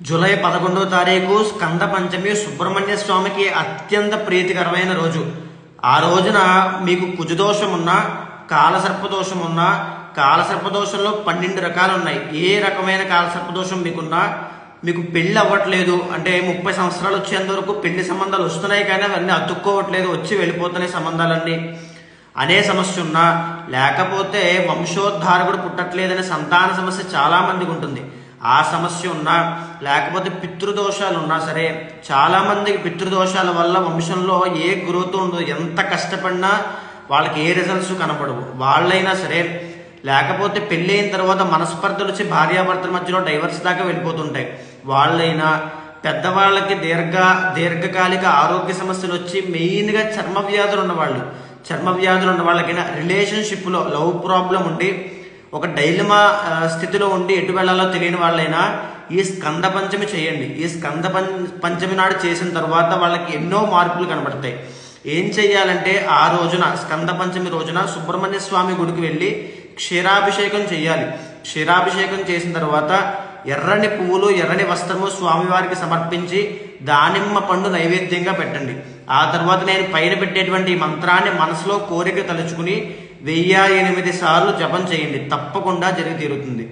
July 11వ తారీఖు స్కంద పంచమి సుబ్రహ్మణ్య స్వామికి అత్యంత ప్రీతికరమైన రోజు. ఆ రోజున మీకు కుజదోషం ఉన్నా, కాలసర్పదోషం ఉన్నా, కాలసర్పదోషంలో 12 రకాలు ఉన్నాయి. ఏ రకమైన కాలసర్పదోషం మీకున్నా, మీకు పెళ్లి అవ్వట్లేదు అంటే 30 సంవత్సరాలు వచ్చేంత వరకు పెళ్లి సంబంధాలు వస్తున్నాయి కానీ అవన్నీ అతుక్కోవట్లేదు, వచ్చి వెళ్ళిపోతున్నాయి సంబంధాలన్నీ అనే సమస్య ఉన్నా, లేకపోతే వంశోద్ధారకుడు పుట్టట్లేదనే సంతాన సమస్య చాలా మందికి ఉంటుంది, ఆ సమస్య ఉన్నా, లేకపోతే పితృదోషాలు ఉన్నా సరే, చాలా మందికి పితృదోషాల వల్ల వంశంలో ఏ గ్రోత్ ఉండదు, ఎంత కష్టపడినా వాళ్ళకి ఏ రిజల్ట్స్ కనపడవు, వాళ్ళైనా సరే, లేకపోతే పెళ్ళి అయిన తర్వాత మనస్పర్ధలు వచ్చి భార్యాభర్తల మధ్యలో డైవర్స్ దాకా వెళ్ళిపోతుంటాయి, వాళ్ళైనా, పెద్దవాళ్ళకి దీర్ఘకాలిక ఆరోగ్య సమస్యలు వచ్చి మెయిన్గా చర్మ వ్యాధులు ఉన్న వాళ్ళకైనా, రిలేషన్షిప్లో లవ్ ప్రాబ్లం ఉండి ఒక డైలమా స్థితిలో ఉండి ఎటు వెళ్లాలో తెలియని వాళ్ళైనా ఈ స్కంద పంచమి చేయండి. ఈ స్కంద పంచమి నాడు చేసిన తర్వాత వాళ్ళకి ఎన్నో మార్పులు కనబడతాయి. ఏం చెయ్యాలంటే ఆ రోజున స్కంద పంచమి రోజున సుబ్రహ్మణ్య స్వామి గుడికి వెళ్ళి క్షీరాభిషేకం చేయాలి. క్షీరాభిషేకం చేసిన తర్వాత ఎర్రని పువ్వులు, ఎర్రని వస్త్రము స్వామివారికి సమర్పించి దానిమ్మ పండు నైవేద్యంగా పెట్టండి. ఆ తర్వాత నేను పైన పెట్టేటువంటి మంత్రాన్ని మనసులో కోరిక తలుచుకుని 1008 సార్లు జపం చేయండి. తప్పకుండా జరిగి తీరుతుంది.